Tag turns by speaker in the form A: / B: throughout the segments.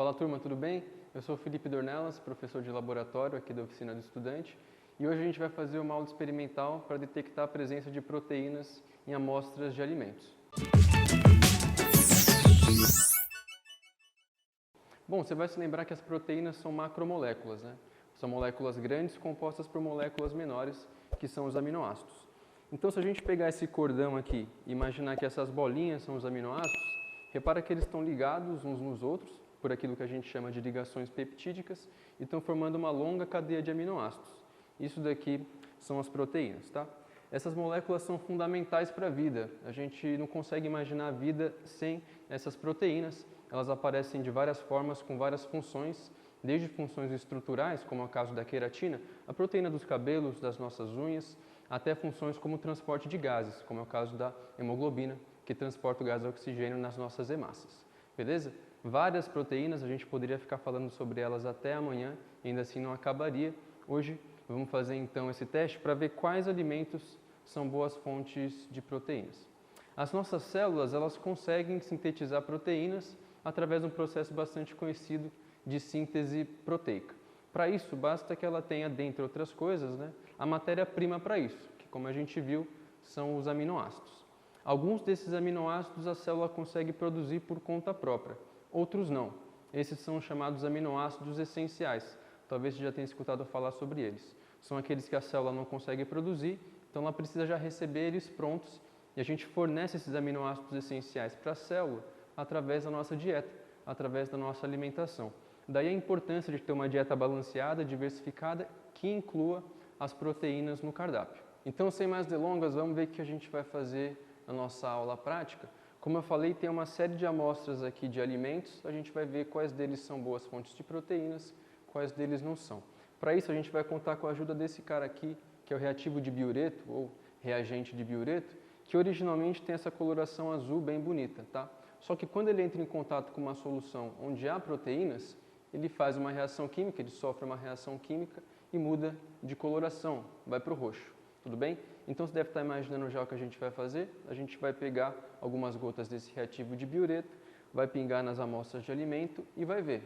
A: Fala turma, tudo bem? Eu sou o Felipe Dornelas, professor de laboratório aqui da Oficina do Estudante, e hoje a gente vai fazer uma aula experimental para detectar a presença de proteínas em amostras de alimentos. Bom, você vai se lembrar que as proteínas são macromoléculas, né? São moléculas grandes compostas por moléculas menores, que são os aminoácidos. Então, se a gente pegar esse cordão aqui e imaginar que essas bolinhas são os aminoácidos, repara que eles estão ligados uns nos outros, por aquilo que a gente chama de ligações peptídicas, e estão formando uma longa cadeia de aminoácidos. Isso daqui são as proteínas, tá? Essas moléculas são fundamentais para a vida. A gente não consegue imaginar a vida sem essas proteínas. Elas aparecem de várias formas, com várias funções, desde funções estruturais, como é o caso da queratina, a proteína dos cabelos, das nossas unhas, até funções como o transporte de gases, como é o caso da hemoglobina, que transporta o gás oxigênio nas nossas hemácias. Beleza? Várias proteínas, a gente poderia ficar falando sobre elas até amanhã, e ainda assim não acabaria. Hoje vamos fazer então esse teste para ver quais alimentos são boas fontes de proteínas. As nossas células, elas conseguem sintetizar proteínas através de um processo bastante conhecido de síntese proteica. Para isso, basta que ela tenha, dentre outras coisas, a matéria-prima para isso, que como a gente viu, são os aminoácidos. Alguns desses aminoácidos a célula consegue produzir por conta própria, outros não. Esses são chamados aminoácidos essenciais. Talvez você já tenha escutado falar sobre eles. São aqueles que a célula não consegue produzir, então ela precisa já receber eles prontos e a gente fornece esses aminoácidos essenciais para a célula através da nossa dieta, através da nossa alimentação. Daí a importância de ter uma dieta balanceada, diversificada, que inclua as proteínas no cardápio. Então, sem mais delongas, vamos ver o que a gente vai fazer na nossa aula prática. Como eu falei, tem uma série de amostras aqui de alimentos, a gente vai ver quais deles são boas fontes de proteínas, quais deles não são. Para isso, a gente vai contar com a ajuda desse cara aqui, que é o reativo de biureto, ou reagente de biureto, que originalmente tem essa coloração azul bem bonita, tá? Só que quando ele entra em contato com uma solução onde há proteínas, ele faz uma reação química, ele sofre uma reação química e muda de coloração, vai para o roxo, tudo bem? Então você deve estar imaginando já o que a gente vai fazer. A gente vai pegar algumas gotas desse reativo de biureto, vai pingar nas amostras de alimento e vai ver.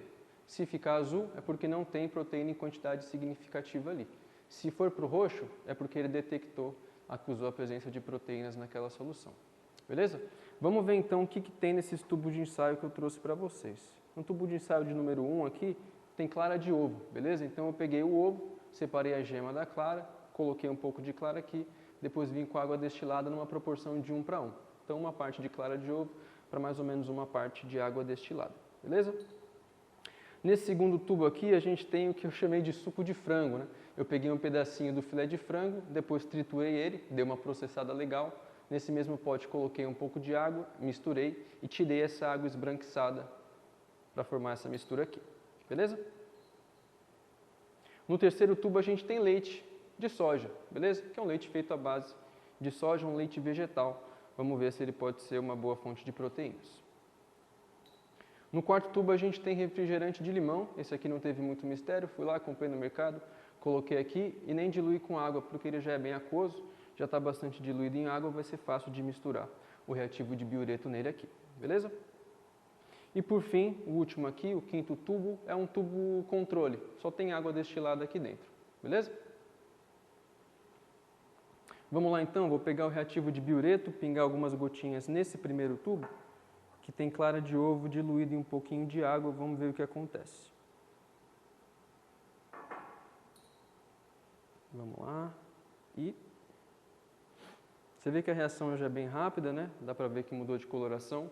A: Se ficar azul, é porque não tem proteína em quantidade significativa ali. Se for para o roxo, é porque ele detectou, acusou a presença de proteínas naquela solução. Beleza? Vamos ver então o que tem nesses tubos de ensaio que eu trouxe para vocês. No tubo de ensaio de número 1 aqui, tem clara de ovo, beleza? Então eu peguei o ovo, separei a gema da clara, coloquei um pouco de clara aqui, depois vim com água destilada numa proporção de 1 para 1. Então uma parte de clara de ovo para mais ou menos uma parte de água destilada, beleza? Nesse segundo tubo aqui a gente tem o que eu chamei de suco de frango, né? Eu peguei um pedacinho do filé de frango, depois triturei ele, dei uma processada legal. Nesse mesmo pote coloquei um pouco de água, misturei e tirei essa água esbranquiçada para formar essa mistura aqui, beleza? No terceiro tubo a gente tem leite de soja, beleza? Que é um leite feito à base de soja, um leite vegetal. Vamos ver se ele pode ser uma boa fonte de proteínas. No quarto tubo a gente tem refrigerante de limão. Esse aqui não teve muito mistério, fui lá, comprei no mercado, coloquei aqui e nem dilui com água, porque ele já é bem aquoso, já está bastante diluído em água, vai ser fácil de misturar o reativo de biureto nele aqui, beleza? E por fim, o último aqui, o quinto tubo, é um tubo controle, só tem água destilada aqui dentro, beleza? Vamos lá então, vou pegar o reativo de biureto, pingar algumas gotinhas nesse primeiro tubo, que tem clara de ovo diluída em um pouquinho de água, vamos ver o que acontece. Vamos lá, e você vê que a reação já é bem rápida, né? Dá para ver que mudou de coloração.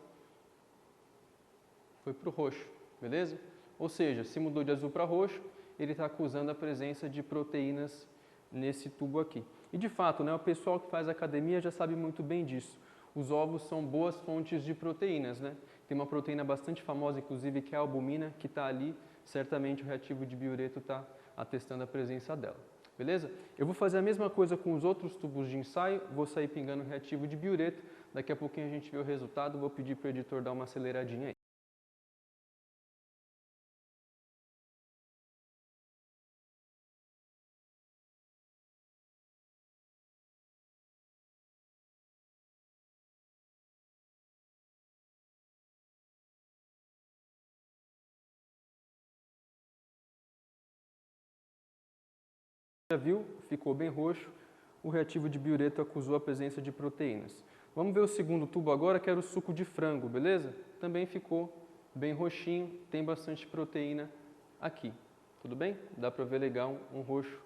A: Foi para o roxo, beleza? Ou seja, se mudou de azul para roxo, ele está acusando a presença de proteínas nesse tubo aqui. E de fato, o pessoal que faz academia já sabe muito bem disso. Os ovos são boas fontes de proteínas, né? Tem uma proteína bastante famosa, inclusive, que é a albumina, que está ali. Certamente o reativo de biureto está atestando a presença dela. Beleza? Eu vou fazer a mesma coisa com os outros tubos de ensaio, vou sair pingando o reativo de biureto. Daqui a pouquinho a gente vê o resultado, vou pedir para o editor dar uma aceleradinha aí. já viu, ficou bem roxo, o reativo de biureto acusou a presença de proteínas. Vamos ver o segundo tubo agora, que era o suco de frango, beleza? Também ficou bem roxinho, tem bastante proteína aqui, tudo bem? Dá para ver legal um roxo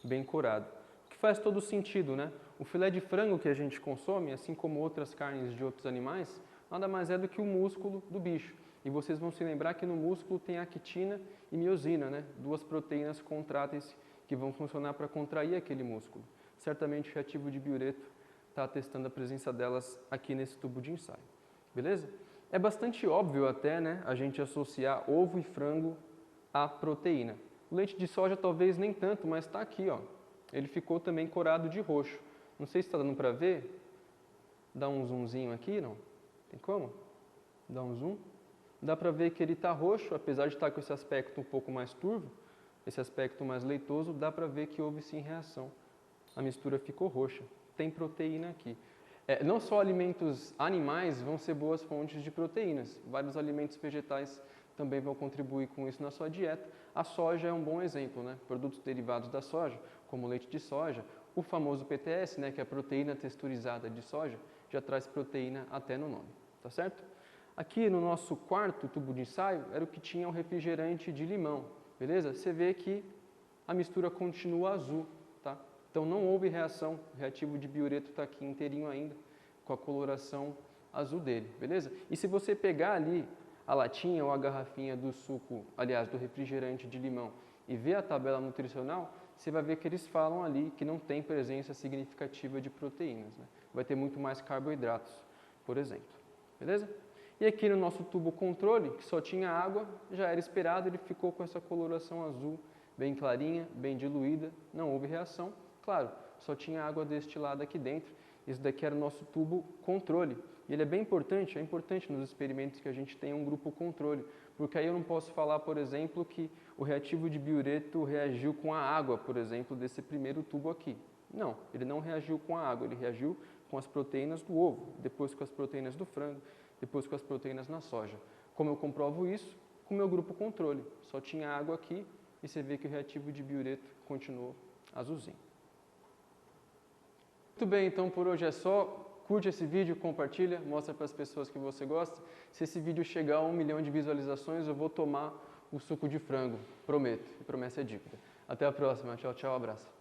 A: bem corado. O que faz todo sentido, né? O filé de frango que a gente consome, assim como outras carnes de outros animais, nada mais é do que o músculo do bicho. E vocês vão se lembrar que no músculo tem actina e miosina, né? Duas proteínas contráteis que vão funcionar para contrair aquele músculo. Certamente o reativo de biureto está atestando a presença delas aqui nesse tubo de ensaio. Beleza? É bastante óbvio até, né, a gente associar ovo e frango à proteína. O leite de soja talvez nem tanto, mas está aqui, ó. Ele ficou também corado de roxo. Não sei se está dando para ver. Dá um zoomzinho aqui, não? Tem como? Dá um zoom. Dá para ver que ele está roxo, apesar de estar com esse aspecto um pouco mais turvo, esse aspecto mais leitoso, dá para ver que houve sim reação. A mistura ficou roxa. Tem proteína aqui. Não só alimentos animais vão ser boas fontes de proteínas, vários alimentos vegetais também vão contribuir com isso na sua dieta. A soja é um bom exemplo, né? Produtos derivados da soja, como leite de soja, o famoso PTS, né, que é a proteína texturizada de soja, já traz proteína até no nome, tá certo? Aqui no nosso quarto tubo de ensaio era o que tinha o refrigerante de limão, beleza? Você vê que a mistura continua azul, tá? Então não houve reação, o reativo de biureto está aqui inteirinho ainda, com a coloração azul dele, beleza? E se você pegar ali a latinha ou a garrafinha do suco, aliás, do refrigerante de limão, e ver a tabela nutricional, você vai ver que eles falam ali que não tem presença significativa de proteínas, né? Vai ter muito mais carboidratos, por exemplo, beleza? E aqui no nosso tubo controle, que só tinha água, já era esperado, ele ficou com essa coloração azul, bem clarinha, bem diluída, não houve reação. Claro, só tinha água destilada aqui dentro. Esse daqui era o nosso tubo controle. E ele é importante nos experimentos que a gente tenha um grupo controle, porque aí eu não posso falar, por exemplo, que o reativo de biureto reagiu com a água, por exemplo, desse primeiro tubo aqui. Não, ele não reagiu com a água, ele reagiu com as proteínas do ovo, depois com as proteínas do frango, depois com as proteínas na soja. Como eu comprovo isso? Com o meu grupo controle. Só tinha água aqui e você vê que o reativo de biureto continuou azulzinho. Muito bem, então por hoje é só. Curte esse vídeo, compartilha, mostra para as pessoas que você gosta. Se esse vídeo chegar a 1 milhão de visualizações, eu vou tomar o suco de frango. Prometo. E promessa é dívida. Até a próxima. Tchau, tchau. Abraço.